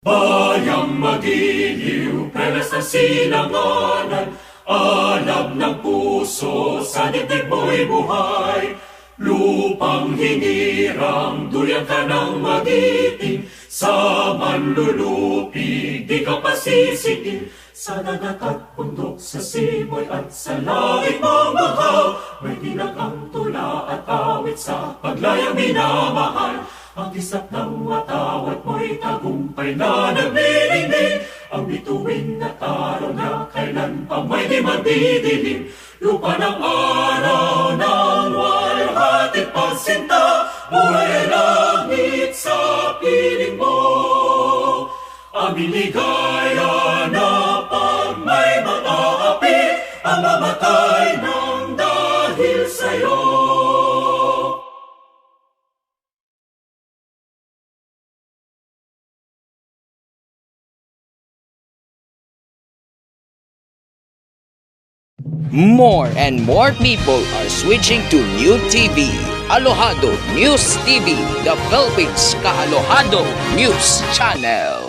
Bayang magiliw, prelas na sinangalan, alab ng puso, sa dibdib mo'y buhay. Lupang hinirang, duyan ka ng magiting, sa manlulupig, di ka pasisikin. Sa dagat at bundok, sa simoy at sa langit mong mahal, may tinagang tula at awit sa paglayang minamahal. Ang kisap ng watawat mo'y tagumpay na naglilingig, ang bituin at araw na kailan pa may di magdidilim. Lupa ng araw ng walhating pagsinta, buhay ay langit sa piling mo. Aming ligaya na pag may mga api, ang mamatay ng dahil sa'yo. More and more people are switching to New TV. Alohado News TV, the Philippines Kaalohado News Channel.